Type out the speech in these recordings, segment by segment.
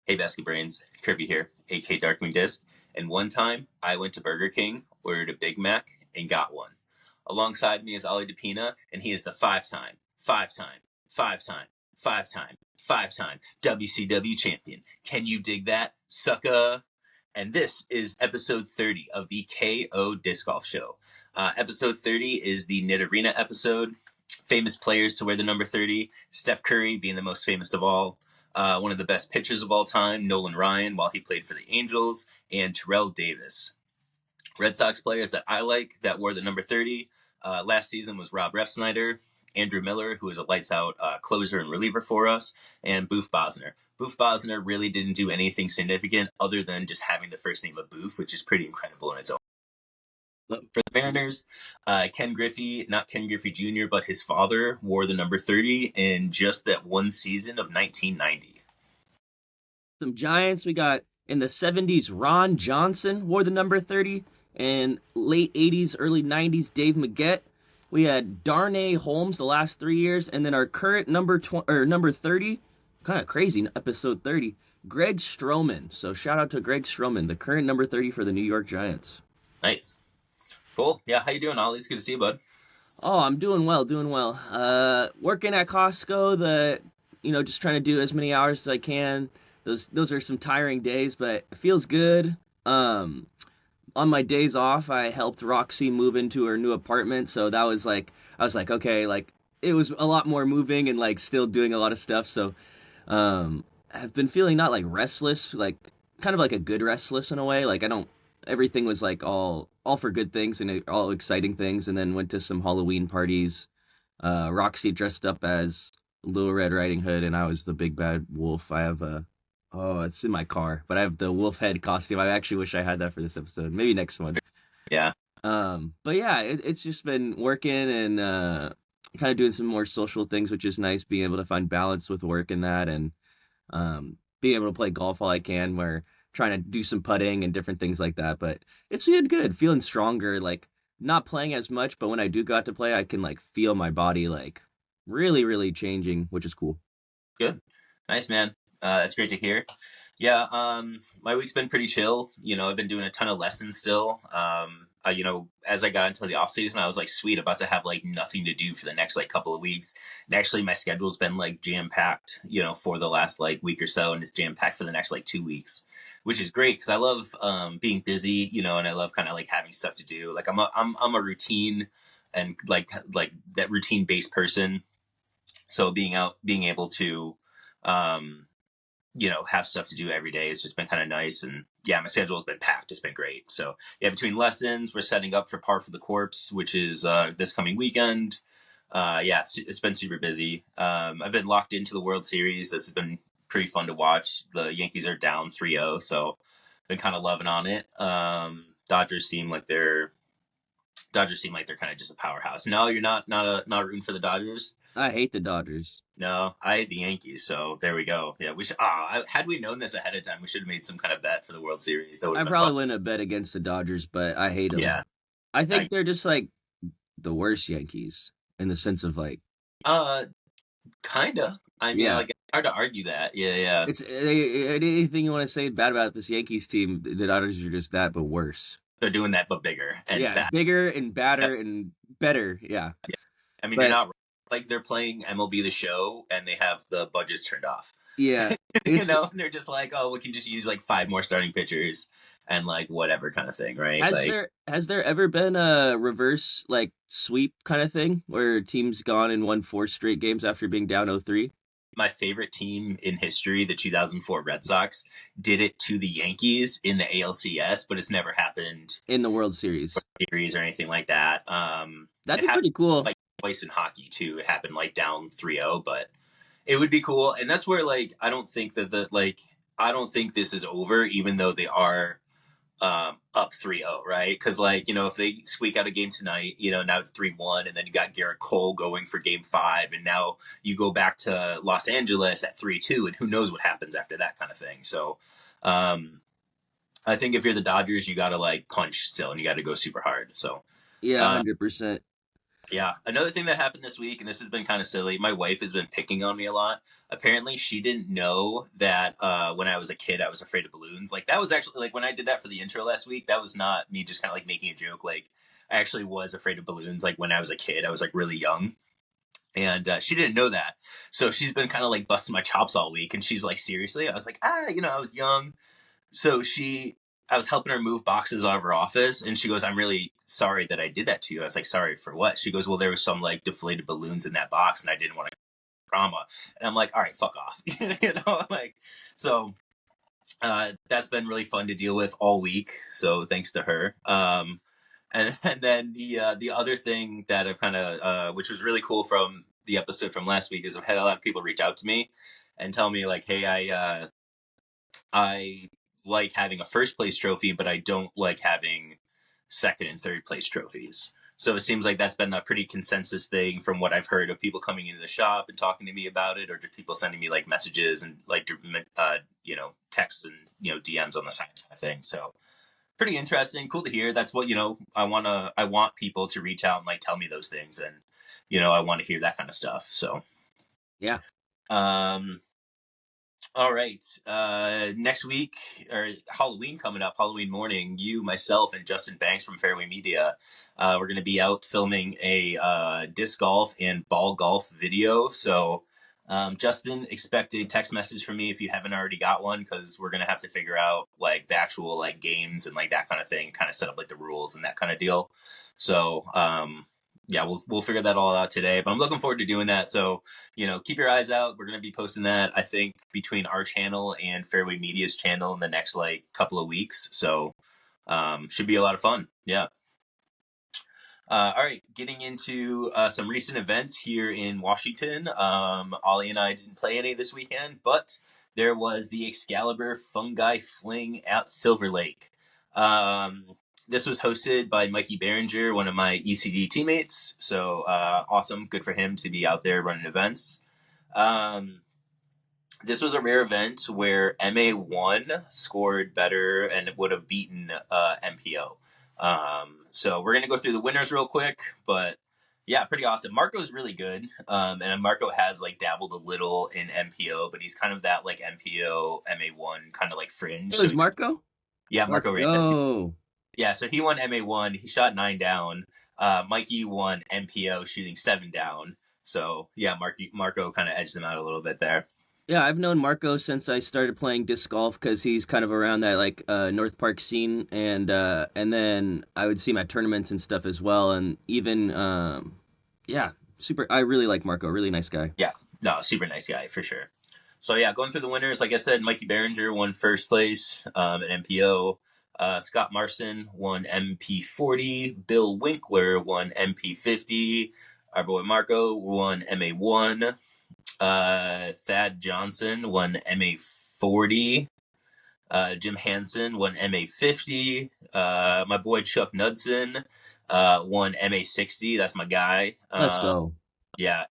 Hey, Basket Brains, Kirby here, aka Darkwing Disc. And one time, I went to Burger King, ordered a Big Mac, and got one. Alongside me is Ollie DePina, and he is the five-time WCW champion. Can you dig that, sucker? And this is episode 30 of the K.O Disc Golf Show. Episode 30 is the Knit Arena episode. Famous players to wear the number 30. Steph Curry being the most famous of all. One of the best pitchers of all time, Nolan Ryan, while he played for the Angels, and Terrell Davis. Red Sox players that I like that wore the number 30 last season was Rob Refsnyder, Andrew Miller, who is a lights-out closer and reliever for us, and Boof Bosner. Boof Bosner really didn't do anything significant other than just having the first name of Boof, which is pretty incredible in its own. For the Mariners, Ken Griffey, not Ken Griffey Jr., but his father wore the number 30 in just that one season of 1990. Some Giants, we got in the 70s, Ron Johnson wore the number 30, and late 80s, early 90s, Dave Maggette. We had Darnay Holmes the last 3 years, and then our current number 30, kind of crazy, episode 30, Greg Stroman. So shout out to Greg Stroman, the current number 30 for the New York Giants. Nice. Cool. Yeah, how you doing, Ollie? It's good to see you, bud. Oh, I'm doing well. Working at Costco, just trying to do as many hours as I can. Those are some tiring days, but it feels good. On my days off, I helped Roxy move into her new apartment, so that was like, I was like, okay, like, it was a lot more moving and like still doing a lot of stuff, so I've been feeling not like restless, like kind of like a good restless in a way. Like everything was like all for good things and all exciting things, and then went to some Halloween parties. Roxy dressed up as Little Red Riding Hood, and I was the big bad wolf. It's in my car, but I have the wolf head costume. I actually wish I had that for this episode. Maybe next one. Yeah. But yeah, it's just been working and kind of doing some more social things, which is nice, being able to find balance with work and that, and being able to play golf all I can, where trying to do some putting and different things like that. But it's been good, feeling stronger, like not playing as much, but when I do go out to play, I can like feel my body like really, really changing, which is cool. Good. Nice, man. That's great to hear. Yeah, my week's been pretty chill. I've been doing a ton of lessons still. As I got into the off season, I was like, sweet, about to have like nothing to do for the next like couple of weeks. And actually, my schedule's been like jam packed, for the last like week or so, and it's jam packed for the next like 2 weeks, which is great because I love being busy, and I love kind of like having stuff to do. Like I'm a routine and like that routine based person. So being able to have stuff to do every day. It's just been kind of nice. And yeah, my schedule has been packed. It's been great. So yeah, between lessons, we're setting up for Par for the Corpse, which is this coming weekend. It's been super busy. I've been locked into the World Series. This has been pretty fun to watch. The Yankees are down 3-0, so been kind of loving on it. Dodgers seem like they're kind of just a powerhouse. No, you're not rooting for the Dodgers. I hate the Dodgers. No, I hate the Yankees, so there we go. Yeah, we should. Had we known this ahead of time, we should have made some kind of bet for the World Series. That would I have been probably fun. wouldn't have bet against the Dodgers, but I hate them. Yeah, I think they're just like the worst Yankees in the sense of like. Kinda. I mean, like, it's hard to argue that. Yeah. It's anything you want to say bad about this Yankees team, the Dodgers are just that, but worse. They're doing that, but bigger and bad. Bigger and badder and better. Yeah. I mean, you're not like they're playing MLB The Show and they have the budgets turned off. Yeah. And they're just like, oh, we can just use like 5 more starting pitchers and like whatever kind of thing, right? Has there ever been a reverse like sweep kind of thing where teams gone and won 4 straight games after being down 0-3? My favorite team in history, the 2004 Red Sox, did it to the Yankees in the ALCS, but it's never happened in the World Series or anything like that. That'd be pretty cool. Like twice in hockey too. It happened like down 3-0, but it would be cool. And that's where like I don't think this is over, even though they are up 3-0, right? Because like, if they squeak out a game tonight, now it's 3-1, and then you got Garrett Cole going for game 5, and now you go back to Los Angeles at 3-2, and who knows what happens after that kind of thing. So I think if you're the Dodgers, you got to like punch still, and you got to go super hard. So yeah, 100%. Yeah. Another thing that happened this week, and this has been kind of silly, my wife has been picking on me a lot. Apparently, she didn't know that when I was a kid, I was afraid of balloons. Like, that was actually, like, when I did that for the intro last week, that was not me just kind of like making a joke. Like, I actually was afraid of balloons. Like, when I was a kid, I was like really young. And she didn't know that. So she's been kind of like busting my chops all week. And she's like, seriously? I was like, I was young. So I was helping her move boxes out of her office, and she goes, "I'm really sorry that I did that to you." I was like, "Sorry for what?" She goes, "Well, there was some like deflated balloons in that box, and I didn't want to drama." And I'm like, "All right, fuck off," like so. That's been really fun to deal with all week. So thanks to her. And then the other thing that I've kind of which was really cool from the episode from last week is I've had a lot of people reach out to me and tell me like, "Hey, I like having a first place trophy, but I don't like having second and third place trophies." So it seems like that's been a pretty consensus thing from what I've heard of people coming into the shop and talking to me about it, or just people sending me like messages and like texts and DMs on the side kind of thing. So pretty interesting, cool to hear. That's what I want people to reach out and like tell me those things, and I want to hear that kind of stuff. So Yeah. um, all right. Next week, or Halloween coming up, Halloween morning, you, myself, and Justin Banks from Fairway Media, we're going to be out filming a disc golf and ball golf video. So, Justin, expect a text message from me if you haven't already got one, because we're going to have to figure out like the actual like games and like that kind of thing, kind of set up like the rules and that kind of deal. So, yeah, we'll figure that all out today. But I'm looking forward to doing that. So keep your eyes out. We're going to be posting that, I think, between our channel and Fairway Media's channel in the next like couple of weeks. So should be a lot of fun. Yeah. All right, getting into some recent events here in Washington. Ollie and I didn't play any this weekend, but there was the Excalibur Fungi Fling at Silver Lake. This was hosted by Mikey Behringer, one of my ECD teammates. So awesome, good for him to be out there running events. Um, this was a rare event where MA1 scored better and would have beaten MPO. So we're going to go through the winners real quick, but yeah, pretty awesome. Marco's really good. And Marco has like dabbled a little in MPO, but he's kind of that like MPO, MA1 kind of like fringe. It So was Marco. yeah, Let's Marco Reyes. go. Yeah, so he won MA1. He shot 9 down. Mikey won MPO shooting 7 down. So yeah, Marco kind of edged him out a little bit there. Yeah, I've known Marco since I started playing disc golf because he's kind of around that like North Park scene, and then I would see him at tournaments and stuff as well, and even yeah, super. I really like Marco, really nice guy. Yeah, no, super nice guy for sure. So yeah, going through the winners, like I said, Mikey Behringer won first place at MPO. Scott Marson won MP40. Bill Winkler won MP50. Our boy Marco won MA1. Thad Johnson won MA40. Jim Hansen won MA50. My boy Chuck Knudsen won MA60. That's my guy. Let's go. Yeah,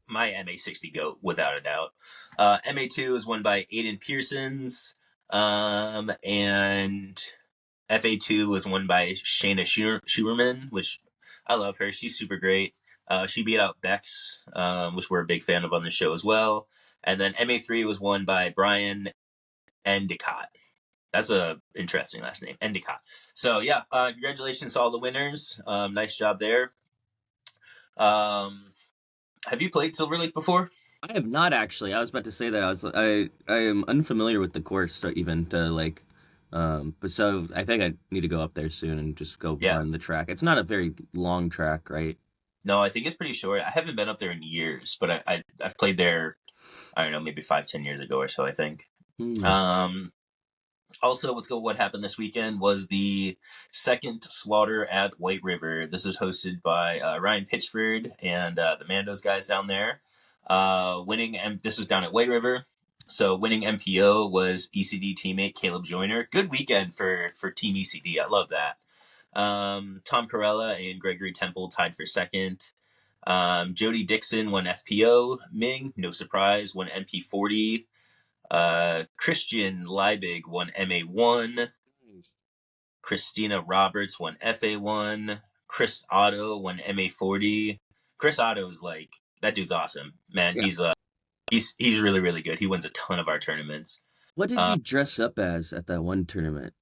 my MA60 goat, without a doubt. MA2 is won by Aiden Pearsons. And FA2 was won by Shayna Schuerman, which I love her. She's super great. She beat out Bex, which we're a big fan of on the show as well. And then MA3 was won by Brian Endicott. That's a interesting last name, Endicott. So yeah, congratulations to all the winners. Nice job there. Have you played Silver Lake before? I have not actually. I was about to say that I am unfamiliar with the course, so even to like, but so I think I need to go up there soon and just go Yeah. run the track. It's not a very long track, right? No, I think it's pretty short. I haven't been up there in years, but I've played there. I don't know, maybe 5-10 years ago or so. I think. Hmm. Also, what happened this weekend was the second slaughter at White River. This was hosted by Ryan Pitchford and the Mandos guys down there. This was down at White River. So winning MPO was ECD teammate Caleb Joyner. Good weekend for Team ECD. I love that. Tom Corella and Gregory Temple tied for second. Jody Dixon won FPO. Ming, no surprise, won MP40. Christian Liebig won MA1. Christina Roberts won FA1. Chris Otto won MA40. Chris Otto is like, that dude's awesome, man. Yeah. He's really, really good. He wins a ton of our tournaments. What did Uh, he dress up as at that one tournament?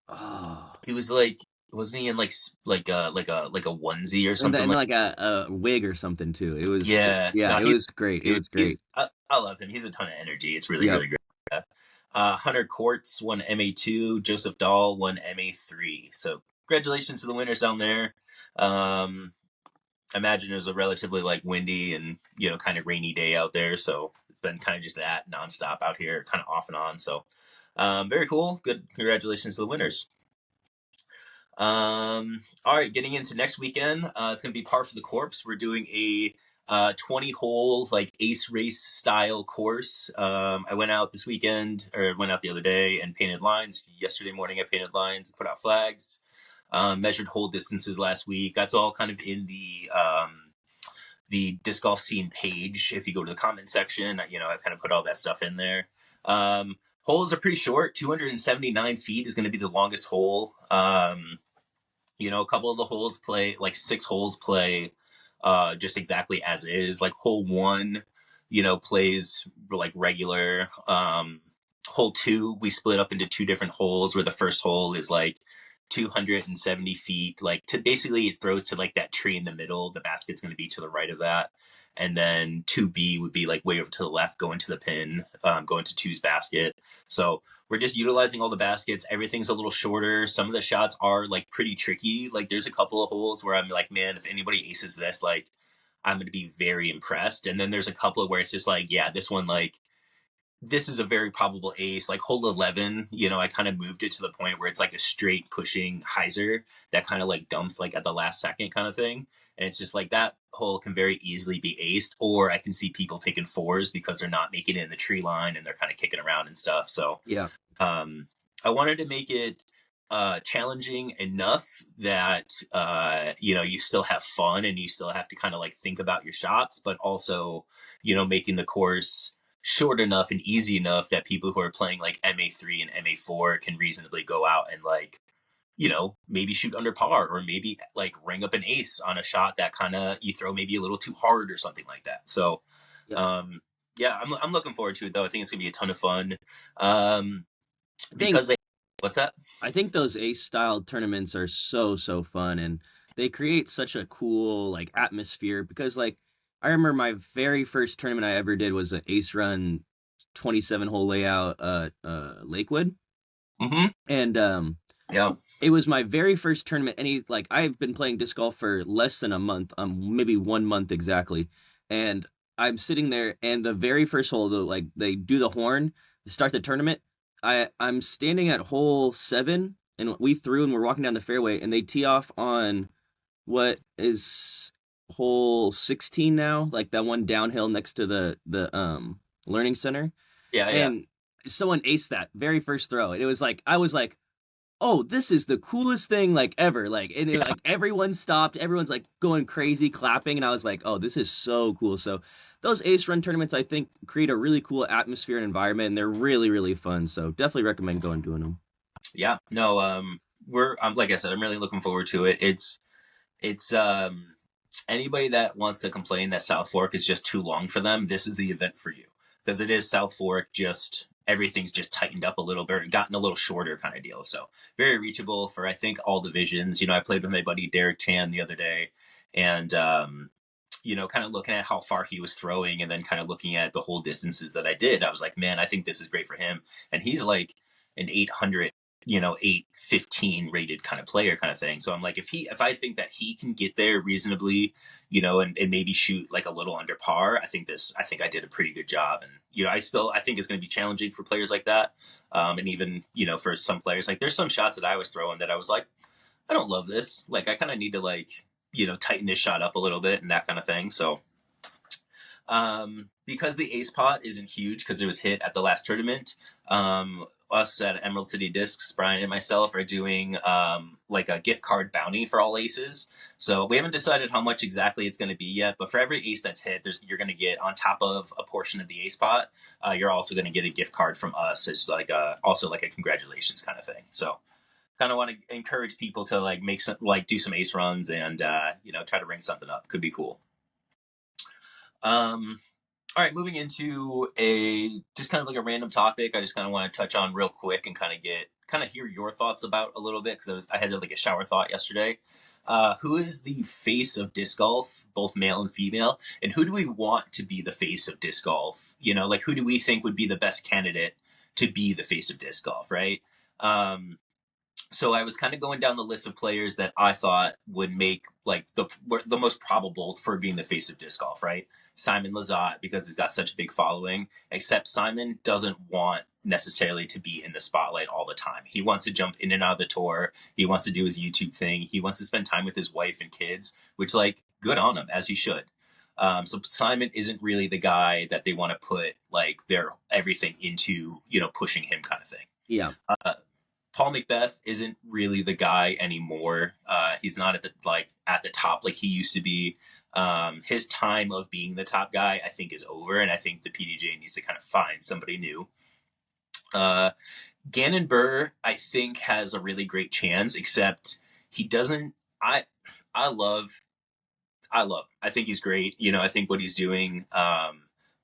Oh, he was like, wasn't he in like a onesie or and something then like? like a wig or something too. Yeah, Yeah, no, it was great. It was great. I love him. He's a ton of energy. It's really, Yep. really great. Yeah. Hunter Courts won MA2. Joseph Dahl won MA3. So congratulations to the winners down there. Um, I imagine it was a relatively like windy and kind of rainy day out there, so it's been kind of just that nonstop out here, kind of off and on. So very cool. Good. Congratulations to the winners. All right, getting into next weekend, it's going to be par for the corpse. We're doing a 20 hole like ace race style course. I went out this weekend, or went out the other day and painted lines. Yesterday morning, I painted lines, put out flags, measured hole distances last week. That's all kind of in the disc golf scene page. If you go to the comment section, I kind of put all that stuff in there. Holes are pretty short. 279 feet is going to be the longest hole. A couple of the holes play, like 6 holes play just exactly as is. Like hole 1, plays like regular. Hole 2, we split up into 2 different holes where the first hole is like 270 feet. Like to basically it throws to like that tree in the middle. The basket's going to be to the right of that. And then 2B would be like way over to the left, going to the pin, going to 2's basket. So we're just utilizing all the baskets. Everything's a little shorter. Some of the shots are like pretty tricky. Like there's a couple of holes where I'm like, man, if anybody aces this, like I'm going to be very impressed. And then there's a couple of where it's just like, yeah, this one, like this is a very probable ace. Like hole 11, I kind of moved it to the point where it's like a straight pushing hyzer that kind of like dumps like at the last second kind of thing. And it's just like that hole can very easily be aced, or I can see people taking 4s because they're not making it in the tree line and they're kind of kicking around and stuff. So Yeah. um, I wanted to make it challenging enough that you still have fun and you still have to kind of like think about your shots, but also making the course short enough and easy enough that people who are playing like MA3 and MA4 can reasonably go out and like maybe shoot under par, or maybe like ring up an ace on a shot that kind of you throw maybe a little too hard or something like that. So Yep. yeah, I'm looking forward to it though. I think it's gonna be a ton of fun. Um, I think because they what's that? I think those ace style tournaments are so fun, and they create such a cool like atmosphere because like I remember my very first tournament I ever did was an ace run 27 hole layout Lakewood. Mm-hmm. And Yeah. it was my very first tournament. Any like I've been playing disc golf for less than a month, maybe 1 month exactly. And I'm sitting there, and the very first hole, like they do the horn to start the tournament. I'm standing at hole 7, and we threw, and we're walking down the fairway, and they tee off on what is hole 16 now, like that one downhill next to the learning center, Yeah, yeah. and someone aced that very first throw. And it was like I was like, oh, this is the coolest thing like ever. Like like everyone stopped, everyone's like going crazy, clapping, and I was like, oh, this is so cool. So those ace run tournaments I think create a really cool atmosphere and environment, and they're really, really fun. So definitely recommend going and doing them. Yeah. No, like I said, I'm really looking forward to it. It's anybody that wants to complain that South Fork is just too long for them, this is the event for you. Because it is South Fork, just everything's just tightened up a little bit and gotten a little shorter kind of deal. So very reachable for I think all divisions. I played with my buddy Derek Chan the other day, and kind of looking at how far he was throwing and then kind of looking at the whole distances that I did, I was like, man, I think this is great for him. And he's like an 800, 815 rated kind of player kind of thing. So I'm like, if I think that he can get there reasonably, and maybe shoot like a little under par, I think I did a pretty good job. And, I think it's going to be challenging for players like that. And even, for some players, like there's some shots that I was throwing that I was like, I don't love this. Like I kind of need to like, tighten this shot up a little bit and that kind of thing. So, because the ace pot isn't huge because it was hit at the last tournament, us at Emerald City Discs, Brian and myself are doing like a gift card bounty for all aces. So we haven't decided how much exactly it's going to be yet, but for every ace that's hit, you're going to get on top of a portion of the ace pot. You're also going to get a gift card from us. It's like also like a congratulations kind of thing. So kind of want to encourage people to like make some do some ace runs and try to ring something up. Could be cool. Um, all right, moving into a just kind of like a random topic. I just kind of want to touch on real quick and kind of hear your thoughts about a little bit because I had like a shower thought yesterday. Who is the face of disc golf, both male and female, and who do we want to be the face of disc golf? Like who do we think would be the best candidate to be the face of disc golf, right? So I was kind of going down the list of players that I thought would make like the most probable for being the face of disc golf, right? Simon Lizotte, because he's got such a big following, except Simon doesn't want necessarily to be in the spotlight all the time. He wants to jump in and out of the tour. He wants to do his YouTube thing. He wants to spend time with his wife and kids, which like good on him, as he should. So Simon isn't really the guy that they want to put like their everything into, pushing him kind of thing. Yeah. Paul Macbeth isn't really the guy anymore. He's not at the top like he used to be. His time of being the top guy, I think, is over, and I think the PDGA needs to kind of find somebody new. Gannon Buhr, I think, has a really great chance, except he doesn't. I love. I think he's great. I think what he's doing.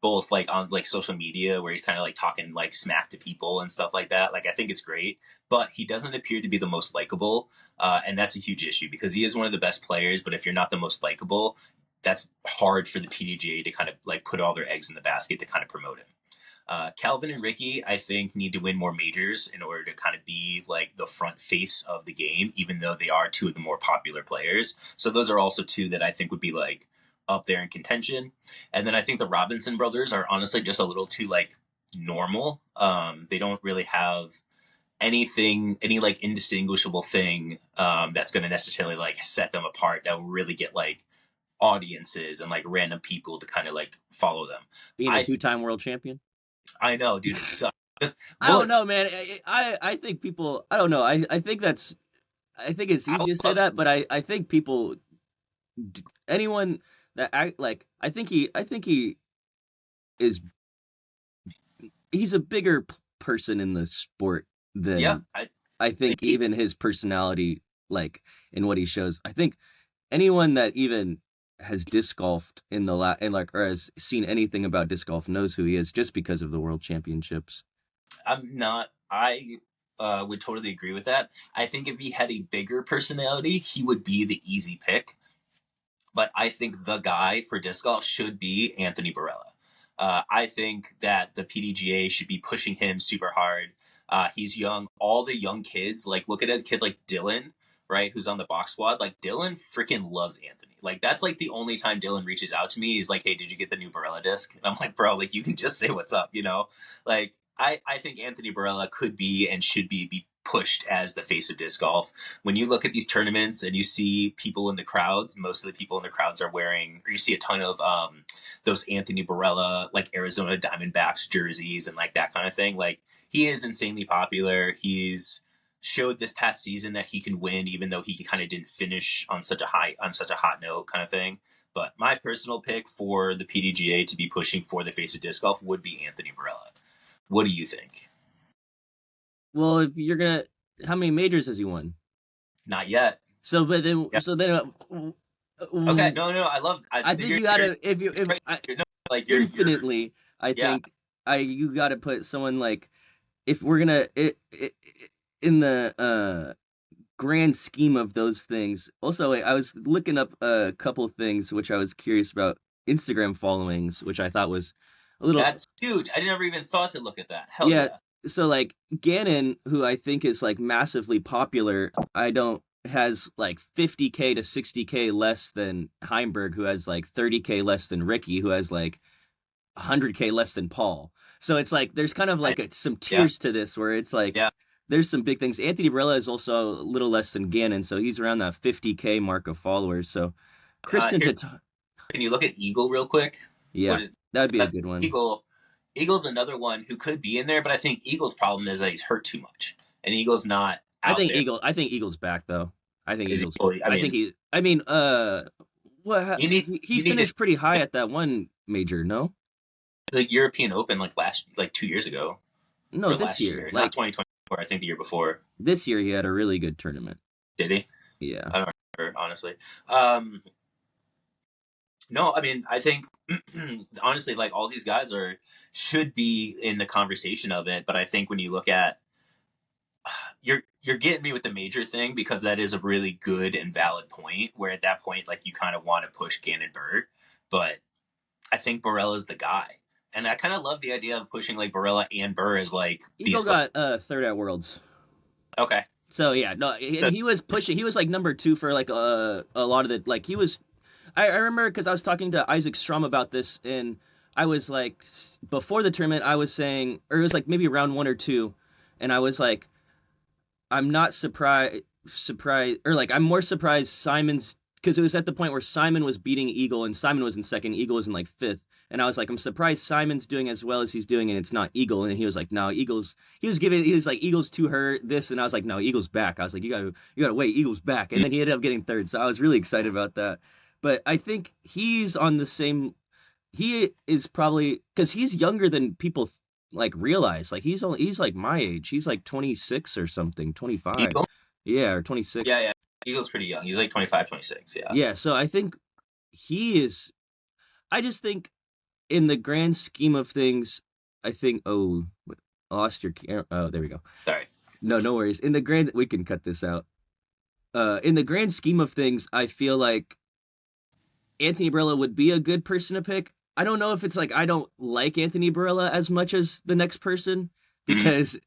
Both like on like social media where he's kind of like talking like smack to people and stuff like that. Like I think it's great, but he doesn't appear to be the most likable. And that's a huge issue because he is one of the best players. But if you're not the most likable, that's hard for the PDGA to kind of like put all their eggs in the basket to kind of promote him. Calvin and Ricky, I think, need to win more majors in order to kind of be like the front face of the game, even though they are two of the more popular players. So those are also two that I think would be like up there in contention. And then I think the Robinson brothers are honestly just a little too like normal. They don't really have any like indistinguishable thing that's going to necessarily like set them apart that will really get like audiences and like random people to kind of like follow them. Being a two-time world champion. I know, dude. It sucks. I don't know, man. I think people. I don't know. I think it's easy to say that, but I think people. Anyone that I think he is. He's a bigger person in the sport than I think even his personality, like in what he shows. I think anyone that even has disc golfed in the or has seen anything about disc golf knows who he is just because of the world championships. I would totally agree with that. I think if he had a bigger personality, he would be the easy pick. But I think the guy for disc golf should be Anthony Barella. I think that the PDGA should be pushing him super hard. He's young. All the young kids, like look at a kid like Dylan, right, who's on the box squad. Like Dylan freaking loves Anthony. Like that's like the only time Dylan reaches out to me. He's like, "Hey, did you get the new Barella disc?" And I'm like, "Bro, like you can just say what's up, Like I think Anthony Barella could be and should be pushed as the face of disc golf. When you look at these tournaments and you see people in the crowds, most of the people in the crowds are wearing, or you see a ton of those Anthony Barella, like Arizona Diamondbacks jerseys and like that kind of thing. Like he is insanely popular. He's showed this past season that he can win, even though he kind of didn't finish on such a hot note kind of thing. But my personal pick for the PDGA to be pushing for the face of disc golf would be Anthony Barella. What do you think? Well, if you're gonna, how many majors has he won? Not yet. So, but then, yeah. Okay, no, I think you gotta, infinitely. I think you gotta put someone like, if we're gonna, in the grand scheme of those things. Also, I was looking up a couple of things which I was curious about. Instagram followings, which I thought was a little. That's huge. I never even thought to look at that. Hell yeah. So like Gannon, who I think is like massively popular, has like 50K to 60K less than Heimberg, who has like 30K less than Ricky, who has like 100K less than Paul. So it's like there's kind of like some tiers to this where it's like there's some big things. Anthony Barella is also a little less than Gannon, so he's around that 50K mark of followers. So Kristen, can you look at Eagle real quick? Yeah, that'd be a good one. Eagle's another one who could be in there, but I think Eagle's problem is that he's hurt too much, and Eagle's not. I think Eagle's back though. I think Eagle's. He finished pretty high at that one major, no? Like European Open, like 2 years ago. No, this year, not 2020. or I think the year before. This year he had a really good tournament. Did he? Yeah. I don't remember, honestly. Um, no, I mean, I think honestly, like all these guys should be in the conversation of it. But I think when you look at you're getting me with the major thing because that is a really good and valid point. Where at that point, like you kind of want to push Gannon Bird, but I think Barella's the guy. And I kind of love the idea of pushing like Barella and Burr as like Eagle these. got third at Worlds. Okay. So yeah, no, and That, he was pushing. He was like number 2 for like a lot of the like he was. I remember because I was talking to Isaac Strom about this, and I was like, before the tournament, I was saying, or it was like maybe round 1 or 2, and I was like, I'm not surprised, or like I'm more surprised Simon's because it was at the point where Simon was beating Eagle and Simon was in second, Eagle was in like fifth, and I was like, I'm surprised Simon's doing as well as he's doing, and it's not Eagle, and he was like, no, Eagle's. He was like, Eagle's too hurt this, and I was like, no, Eagle's back. I was like, you gotta wait, Eagle's back, and then he ended up getting third, so I was really excited about that. But I think he's on the same. He is probably because he's younger than people like realize. Like he's like my age. He's like 26 or something, 25. Eagle? Yeah, or Yeah, 26. yeah. Eagle's pretty young. He's like 25, 26. Yeah. Yeah, so I think he is. I just think in the grand scheme of things, I think. Oh, I lost your camera. Oh, there we go. Sorry. No, no worries. In the grand, we can cut this out. In the grand scheme of things, I feel like Anthony Barella would be a good person to pick. I don't know if it's like I don't like Anthony Barella as much as the next person Mm-hmm. because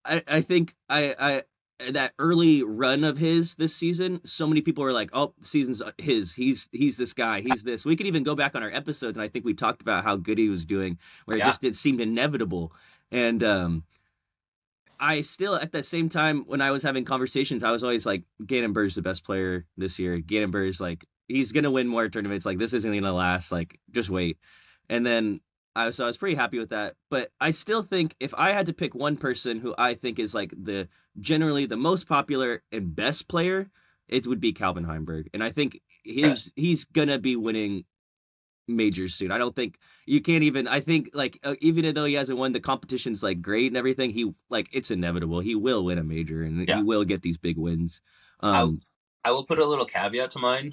I think I that early run of his this season, so many people were like, "Oh, the season's his. He's this guy. He's this." We could even go back on our episodes, and I think we talked about how good he was doing, where Yeah. it seemed inevitable. And I still, at the same time, when I was having conversations, I was always like, Gannon Buhr's the best player this year. Gannon Buhr's like, he's gonna win more tournaments. Like this isn't gonna last. Like just wait. And then I was pretty happy with that. But I still think if I had to pick one person who I think is like the generally the most popular and best player, it would be Calvin Heimberg. And I think Yes. he's gonna be winning majors soon. I don't think you can't even. I think like even though he hasn't won, the competition's like great and everything. He like it's inevitable. He will win a major and he Yeah. will get these big wins. I Um, I will put a little caveat to mine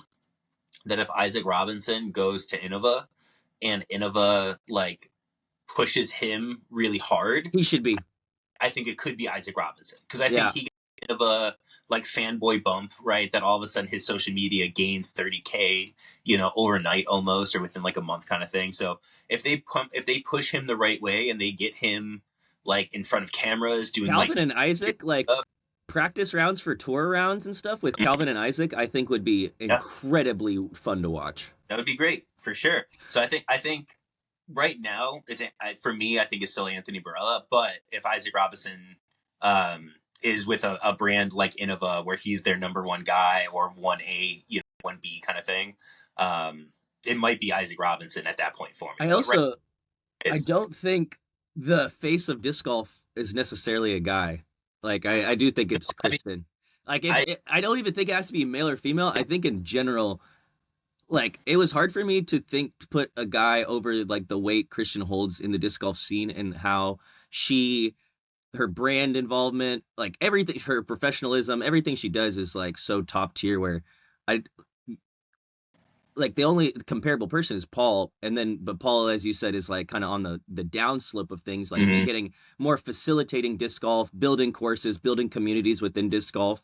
that if Isaac Robinson goes to Innova and Innova like pushes him really hard, he should be. I think it could be Isaac Robinson because I think Yeah, he gets a bit of a like fanboy bump, right? That all of a sudden his social media gains 30K, overnight almost or within like a month kind of thing. So if they push him the right way and they get him like in front of cameras doing like Calvin and Isaac like stuff, practice rounds for tour rounds and stuff with Calvin and Isaac. I think would be yeah, incredibly fun to watch. that would be great for sure. So I think right now for me I think it's still Anthony Barella, but if Isaac Robinson is with a brand like Innova where he's their number one guy or 1A, 1B kind of thing, it might be Isaac Robinson at that point for me. I But right, also I it's don't think the face of disc golf is necessarily a guy. Like I do think it's I mean Kristen. Like I I don't even think it has to be male or female. I think in general, like it was hard for me to put a guy over like the weight Christian holds in the disc golf scene and how she her brand involvement, like everything, her professionalism, everything she does is like so top tier. Where I like the only comparable person is Paul, and then but Paul, as you said, is like kind of on the downslope of things, like mhm, getting more facilitating disc golf, building courses, building communities within disc golf,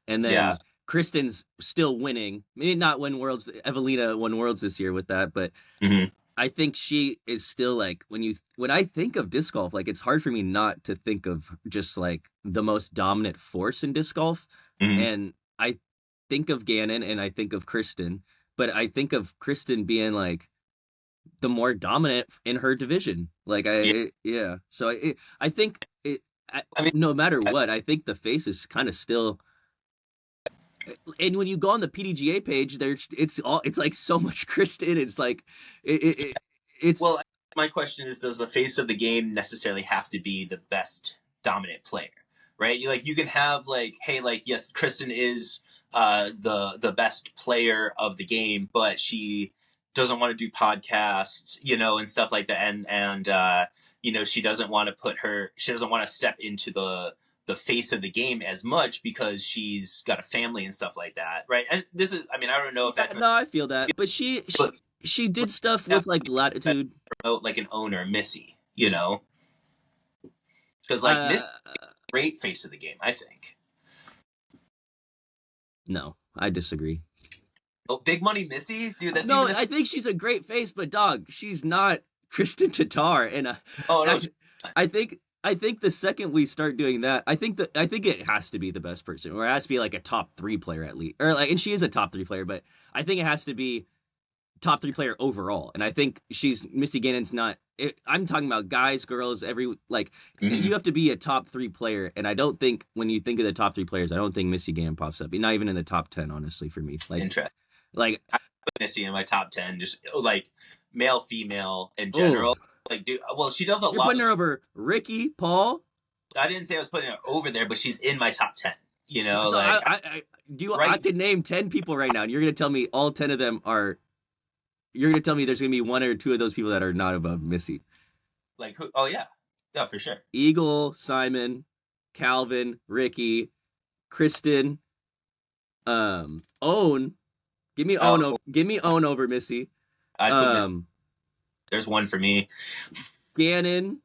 and yeah then Kristen's still winning. Maybe not win worlds. Evelina won worlds this year with that, but mhm, I think she is still like when I think of disc golf, like it's hard for me not to think of just like the most dominant force in disc golf, mhm, and I think of Gannon and I think of Kristen, but I think of Kristen being like the more dominant in her division. Like yeah. yeah. So I think I mean no matter I, what, I think the face is kind of still. And when you go on the PDGA page, it's like so much Kristen. It's like it's well, my question is, does the face of the game necessarily have to be the best dominant player? Right? You can have like, hey, like yes, Kristen is the best player of the game, but she doesn't want to do podcasts, and stuff like that, and she doesn't want to step into the face of the game as much because she's got a family and stuff like that, right? And this is, I mean, I don't know if that's No, I feel that, but but she did stuff with like Latitude. promote like an owner, Missy, you know, because like Missy, Uh, great face of the game, I think. no, I disagree. Oh, big money Missy, dude. That's No, even a I think she's a great face, but dog, she's not Kristen Tatar, and oh no, I think the second we start doing that, I think it has to be the best person, or it has to be like a top 3 player at least, or like, and she is a top 3 player, but I think it has to be top 3 player overall, and I think Missy Gannon's not. I'm talking about guys, girls, you have to be a top 3 player, and I don't think when you think of the top 3 players, I don't think Missy Gannon pops up, not even in the top 10, honestly, for me. interesting. Like I put Missy in my top 10, just like male, female in oh, general. Like, dude, well, she does a you're lot. putting her over Ricky, Paul. I didn't say I was putting her over there, but she's in my top 10. You know, So like I could name 10 people right now, and you're gonna tell me all 10 of them are. You're gonna tell me there's gonna be 1 or 2 of those people that are not above Missy. like who? Oh yeah, yeah, for sure. Eagle, Simon, Calvin, Ricky, Kristen, Own. Give me Own over Missy. I'd put Missy. There's one for me. Gannon,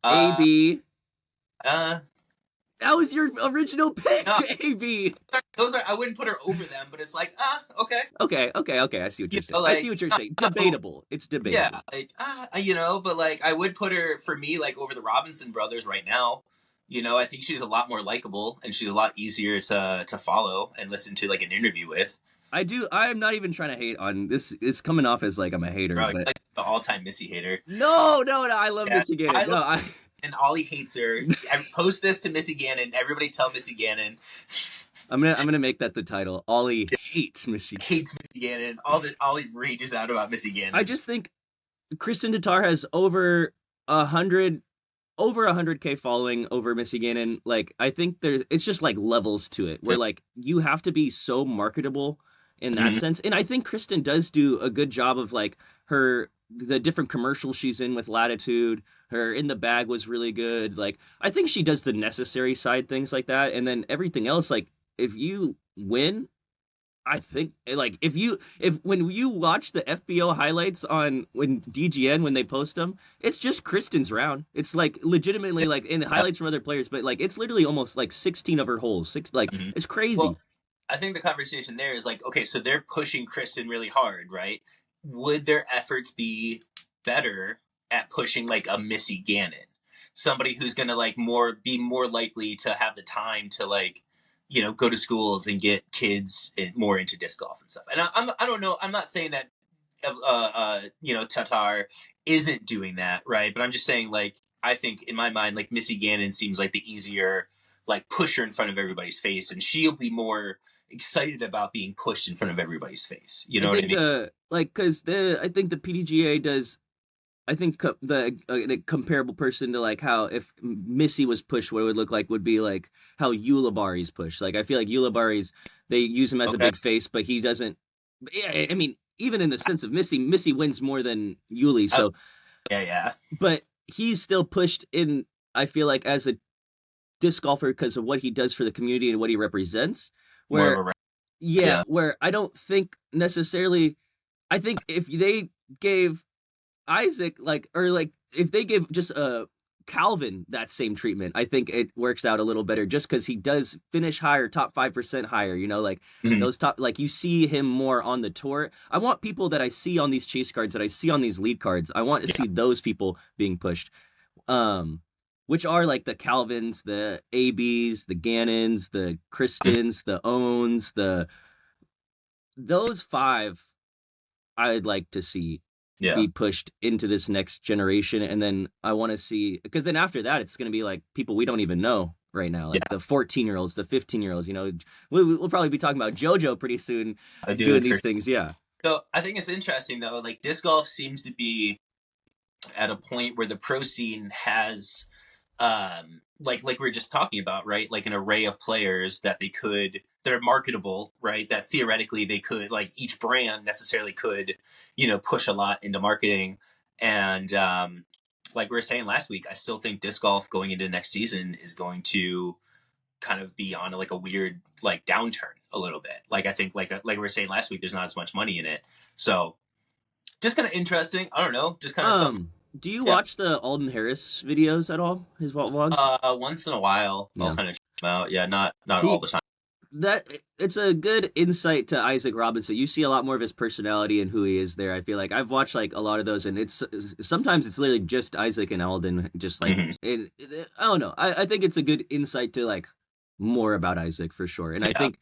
AB. That was your original pick, no, AB. Those are, I wouldn't put her over them, but it's like, okay. Okay. I see what you're saying. Like, I see what you're saying. Debatable. It's debatable. Yeah, like, you know, but like, I would put her, for me, like, over the Robinson brothers right now. You know, I think she's a lot more likable, and she's a lot easier to follow and listen to, like, an interview with. I do. I'm not even trying to hate on this. It's coming off as like I'm a hater. Bro, but like the all-time Missy hater. No. I love Missy Gannon. And Ollie hates her. I post this to Missy Gannon. Everybody tell Missy Gannon. I'm gonna make that the title. Ollie hates Missy. Hates Missy Gannon. Ollie rages out about Missy Gannon. I just think Kristen Tatar has over 100K following over Missy Gannon. Like, I think it's just like levels to it, where like you have to be so marketable in that sense. And I think Kristen does do a good job of like the different commercials she's in with Latitude. Her In the Bag was really good. Like, I think she does the necessary side things like that. And then everything else, like, if you win, I think like if when you watch the FBO highlights when DGN, when they post them, it's just Kristen's round. It's like legitimately like in highlights from other players, but like it's literally almost like 16 of her holes. It's crazy. Well, I think the conversation there is like, okay, so they're pushing Kristen really hard, right? Would their efforts be better at pushing like a Missy Gannon, somebody who's gonna like be more likely to have the time to like, you know, go to schools and get kids more into disc golf and stuff. And I don't know. I'm not saying that, you know, Tatar isn't doing that, right? But I'm just saying, like, I think in my mind, like Missy Gannon seems like the easier, like, pusher in front of everybody's face, and she'll be more excited about being pushed in front of everybody's face. You know what I mean? Because I think the PDGA does. I think the comparable person to like how if Missy was pushed, what it would look like would be like how Ulibarri's pushed. Like, I feel like Ulibarri's, they use him as a big face, but he doesn't. Yeah, I mean, even in the sense of Missy wins more than Yuli. So yeah. But he's still pushed in. I feel like as a disc golfer because of what he does for the community and what he represents. Where I don't think necessarily. I think if they gave Isaac if they give just Calvin that same treatment, I think it works out a little better just because he does finish higher, top 5% higher, you know, like those top, like you see him more on the tour. I want people that I see on these chase cards, that I see on these lead cards, I want to see those people being pushed, which are like the Calvins, the ABs, the Gannons, the Kristens, the Owns, those 5 I'd like to see be pushed into this next generation. And then I want to see, because then after that, it's going to be like people we don't even know right now, like the 14-year-olds, the 15-year-olds, you know, we'll probably be talking about JoJo pretty soon doing these things. Yeah. So I think it's interesting though, like disc golf seems to be at a point where the pro scene has, like we were just talking about, right? Like an array of players that they're marketable, right? That theoretically they could, like each brand necessarily could, you know, push a lot into marketing. And like we were saying last week, I still think disc golf going into next season is going to kind of be on like a weird like downturn a little bit. Like I think like we were saying last week, there's not as much money in it, so just kind of interesting. I don't know, just kind of something. Do you Yeah. watch the Alden Harris videos at all? His vlogs? Once in a while, I'll Yeah. kind of check them out. Yeah, not all He the time. that it's a good insight to Isaac Robinson. You see a lot more of his personality and who he is there. I feel like I've watched like a lot of those, and it's sometimes it's literally just Isaac and Alden, just like Hmm. I don't know. I think it's a good insight to like more about Isaac for sure, and I Yeah, think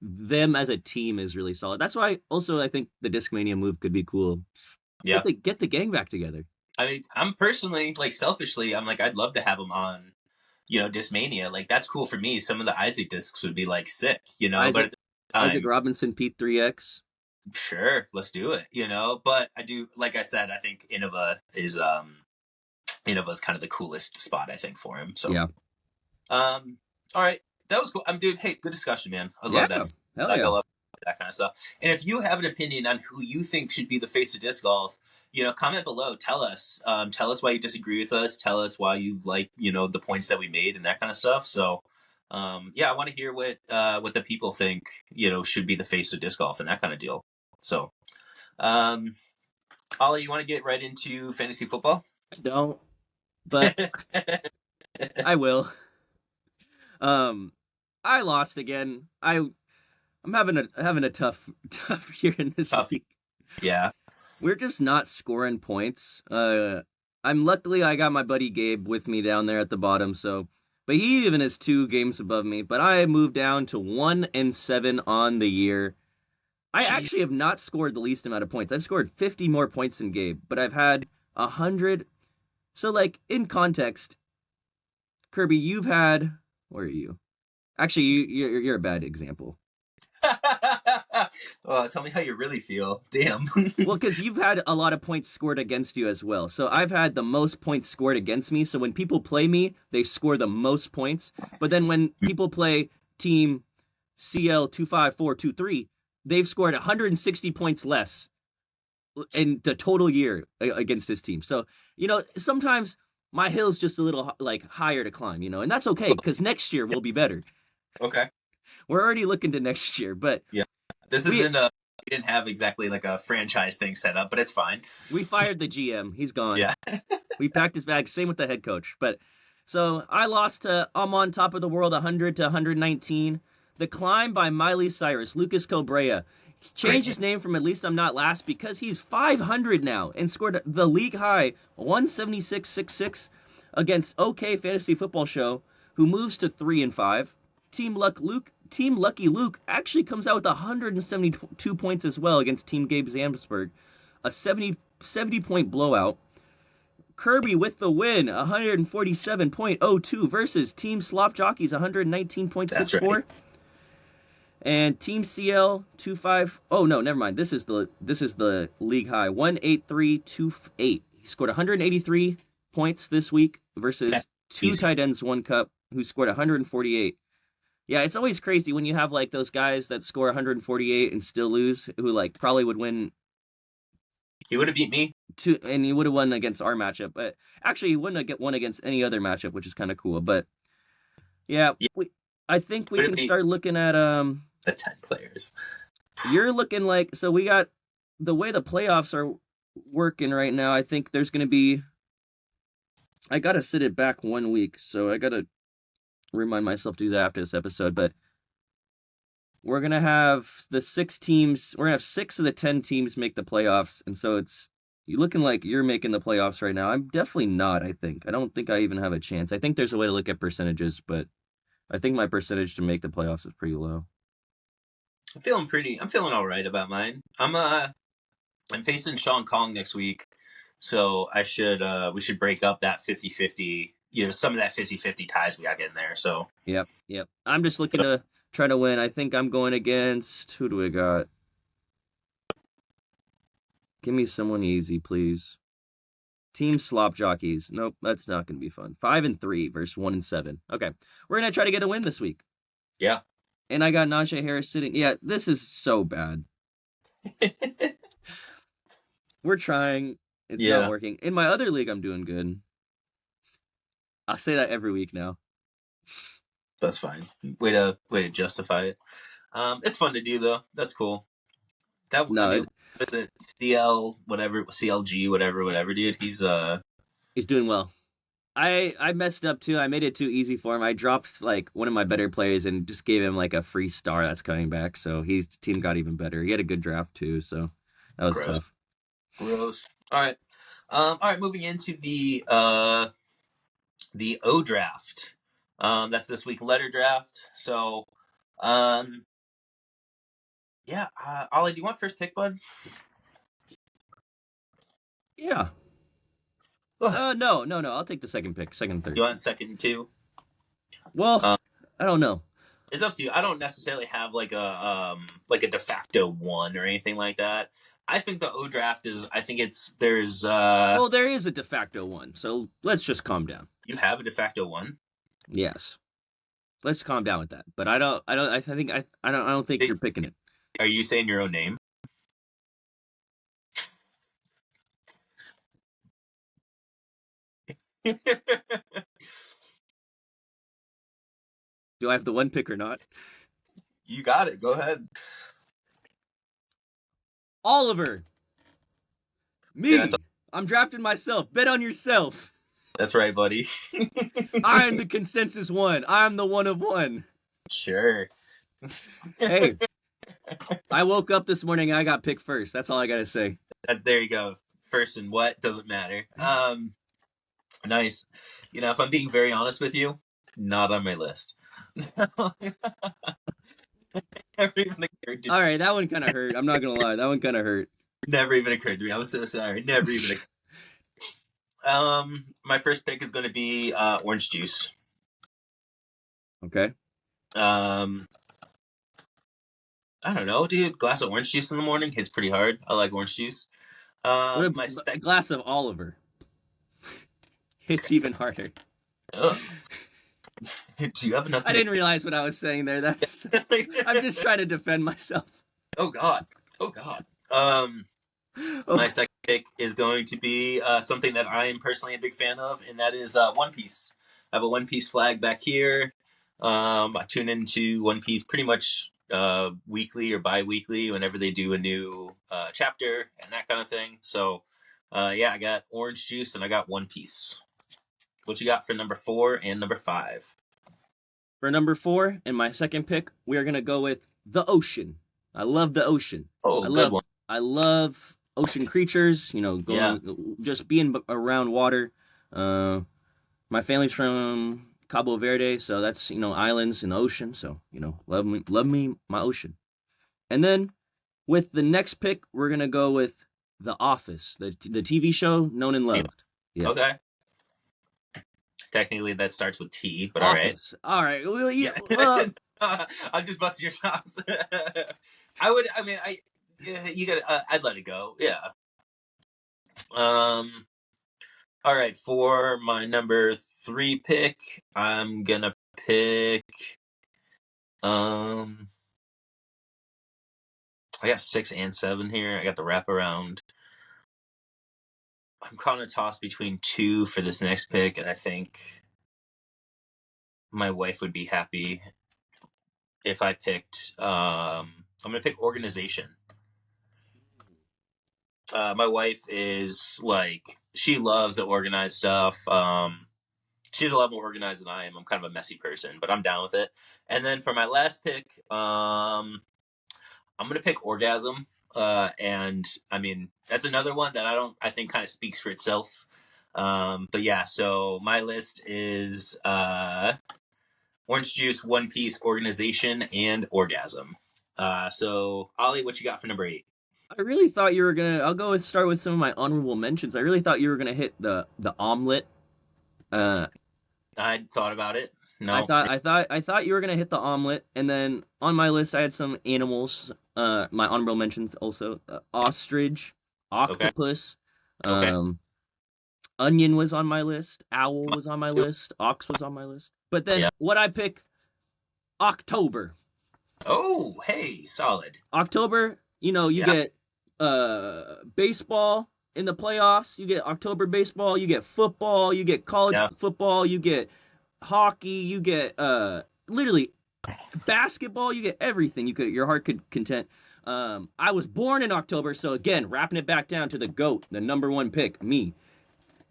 them as a team is really solid. That's why also I think the Discmania move could be cool. yeah. Get the gang back together. I mean, I'm personally like selfishly, I'm like I'd love to have him on, Discmania. Like that's cool for me. Some of the Isaac discs would be like sick. But Isaac at the same Isaac time, Robinson P3X. sure, let's do it. But I do, like I said, I think Innova's kind of the coolest spot I think for him. So Yeah. all right, that was cool. Dude, hey, good discussion, man. I Yeah. love that. Hell Like I yeah. love that kind of stuff. And if you have an opinion on who you think should be the face of disc golf, comment below. Tell us. Tell us why you disagree with us. Tell us why you like, the points that we made and that kind of stuff. So, yeah, I want to hear what the people think, should be the face of disc golf and that kind of deal. So, Ollie, you want to get right into fantasy football? I don't, but I will. I lost again. I'm having a tough year in this Tough. league. Yeah. We're just not scoring points. I got my buddy Gabe with me down there at the bottom, so but he even is 2 games above me. But I moved down to 1-7 on the year. I Jeez. actually have not scored the least amount of points. I've scored 50 more points than Gabe, but I've had 100. So like in context, Kirby, you've had where are you? Actually, you're a bad example. Well, tell me how you really feel. Damn. Well, because you've had a lot of points scored against you as well. So I've had the most points scored against me. So when people play me, they score the most points. But then when people play team CL25423, they've scored 160 points less in the total year against this team. So, sometimes my hill's just a little like higher to climb, and that's okay because next year will be better. Okay. We're already looking to next year, but Yeah. This isn't we didn't have exactly like a franchise thing set up, but it's fine. we fired the GM. He's gone. Yeah. We packed his bag. Same with the head coach. But so I lost to I'm on top of the world 100 to 119. The Climb by Miley Cyrus, Lucas Cobrea. He changed his name from At Least I'm Not Last because he's 500 now and scored the league high 176.66 against OK Fantasy Football Show, who moves to 3-5. Team Lucky Luke actually comes out with 172 points as well against Team Gabe Zamsberg, a 70 point blowout. Kirby with the win, 147.02 versus Team Slop Jockeys, 119.64. That's right. And Team CL 25. Oh no, never mind. This is the league high, 183.28. He scored 183 points this week versus That's two easy. tight ends, one cup, who scored 148. Yeah, it's always crazy when you have like those guys that score 148 and still lose, who like probably would win He would have beat me. and he would have won against our matchup, but actually he wouldn't have won against any other matchup, which is kind of cool. But yeah, Yeah. I think we Would can it be- start looking at The 10 players. You're looking like so we got the way the playoffs are working right now. I think there's going to be. I gotta sit it back 1 week, so I gotta remind myself to do that after this episode. But we're gonna have the 6 teams. We're gonna have 6 of the 10 teams make the playoffs, and so it's you looking like you're making the playoffs right now. I'm definitely not. I don't think I even have a chance. I think there's a way to look at percentages, but I think my percentage to make the playoffs is pretty low. I'm feeling all right about mine. I'm facing Sean Kong next week, so we should break up that 50-50, some of that 50-50 ties we got in there. So Yep. I'm just looking to try to win. I think I'm going against who do we got? Give me someone easy, please. Team Slop Jockeys. Nope, that's not going to be fun. 5-3 versus 1-7. Okay, we're gonna try to get a win this week. yeah. And I got Najee Harris sitting. Yeah, this is so bad. We're trying. It's not working. In my other league, I'm doing good. I'll say that every week now. That's fine. Way to justify it. It's fun to do though. That's cool. That I No, mean, what is it CL whatever CLG whatever dude? he's doing well. I messed up too. I made it too easy for him. I dropped like one of my better players and just gave him like a free star that's coming back. So his team got even better. He had a good draft too, so that was gross. tough. Gross. All right. Moving into the O draft. That's this week letter draft. So, yeah. Ollie, do you want first pick, bud? Yeah. Go ahead. No. I'll take the second pick, second, You third. want second too? Well, Um, I don't know. it's up to you. I don't necessarily have like a de facto one or anything like that. I think the O draft is. I think there's. Well, there is a de facto one, so let's just calm down. You have a de facto one. Yes. Let's calm down with that. But I don't think you're picking it. Are you saying your own name? Do I have the one pick or not? You got it. Go ahead. Oliver. Me. Yeah, I'm drafting myself. Bet on yourself. that's right, buddy. I am the consensus one. I'm the one of one. Sure. Hey, I woke up this morning and I got picked first. That's all I gotta say. There you go. First and what doesn't matter. Nice. If I'm being very honest with you, not on my list. Never even occurred to me. All right, that one kind of hurt. I'm not gonna lie, that one kind of hurt. Never even occurred to me. I'm so sorry. Never even. My first pick is going to be orange juice. Okay. I don't know, dude. Glass of orange juice in the morning hits pretty hard. I like orange juice. What a glass of Oliver. It's even harder. Ugh. Do you have enough? I didn't realize what I was saying there. I'm just trying to defend myself. Oh God. My second pick is going to be something that I am personally a big fan of, and that is One Piece. I have a One Piece flag back here. I tune into One Piece pretty much weekly or bi-weekly whenever they do a new chapter and that kind of thing. So, yeah, I got orange juice and I got One Piece. What you got for number 4 and number 5? For number 4 and my second pick, we are gonna go with the ocean. I love the ocean. Good one. I love ocean creatures. Just being around water. My family's from Cabo Verde, so that's islands in the ocean. So love me my ocean. And then with the next pick, we're gonna go with The Office, the TV show known and loved. Yeah. Okay. Technically, that starts with T, but Office. All right. Well, I'm just busting your chops. You got. I'd let it go. Yeah. All right. For my number 3 pick, I'm gonna pick. I got 6 and 7 here. I got the wraparound. I'm kind of tossed between 2 for this next pick, and I think my wife would be happy if I picked. I'm gonna pick organization. My wife is she loves to organize stuff. She's a lot more organized than I am. I'm kind of a messy person, but I'm down with it. And then for my last pick, I'm gonna pick orgasm. And I mean that's another one that I think kind of speaks for itself. But yeah, so my list is orange juice, One Piece, organization, and orgasm. So Ollie, what you got for number 8? I really thought you were gonna. I'll start with some of my honorable mentions. I really thought you were gonna hit the omelet. I thought about it. No, I thought you were gonna hit the omelet, and then on my list I had some animals. My honorable mentions also: ostrich, octopus, Okay. onion was on my list, owl was on my list, ox was on my list. But then what I pick? October. Oh, hey, solid. October. You get baseball in the playoffs. You get October baseball. You get football. You get college football. You get hockey. You get literally basketball, you get everything your heart could content. I was born in October, so again, wrapping it back down to the GOAT, the number one pick, me.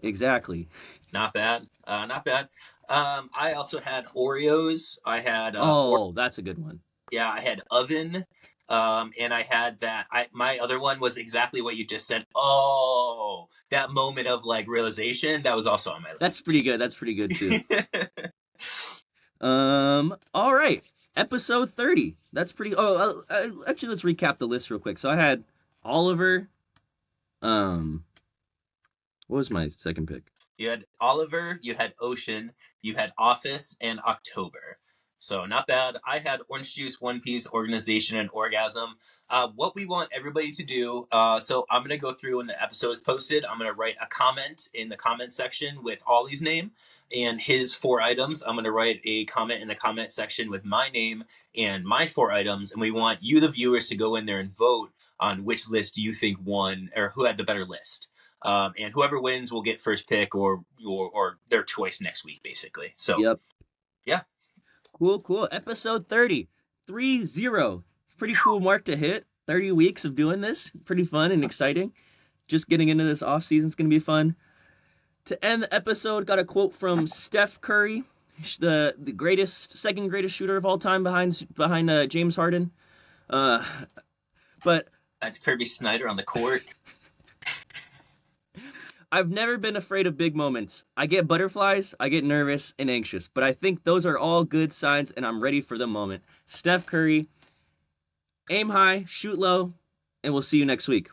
Exactly. Not bad. Not bad. I also had Oreos. I had Oh, that's a good one. yeah, I had oven. And I had that. My other one was exactly what you just said. Oh, that moment of like realization that was also on my list. That's pretty good. That's pretty good too. All right. Episode 30. That's pretty. Oh, actually, let's recap the list real quick. So I had Oliver. What was my second pick? You had Oliver, you had Ocean, you had Office, and October. So not bad. I had Orange Juice, One Piece, Organization, and Orgasm. What we want everybody to do, so I'm going to go through when the episode is posted. I'm going to write a comment in the comment section with Ollie's name and his 4 items. I'm going to write a comment in the comment section with my name and my 4 items. And we want you, the viewers, to go in there and vote on which list you think won or who had the better list. And whoever wins will get first pick or their choice next week, basically. So, yep. Yeah. Cool. Episode 30. 3-0. Pretty cool mark to hit. 30 weeks of doing this. Pretty fun and exciting. Just getting into this off season is going to be fun. To end the episode, got a quote from Steph Curry, the second greatest shooter of all time behind James Harden. But that's Kirby Snyder on the court. I've never been afraid of big moments. I get butterflies, I get nervous and anxious, but I think those are all good signs and I'm ready for the moment. Steph Curry, aim high, shoot low, and we'll see you next week.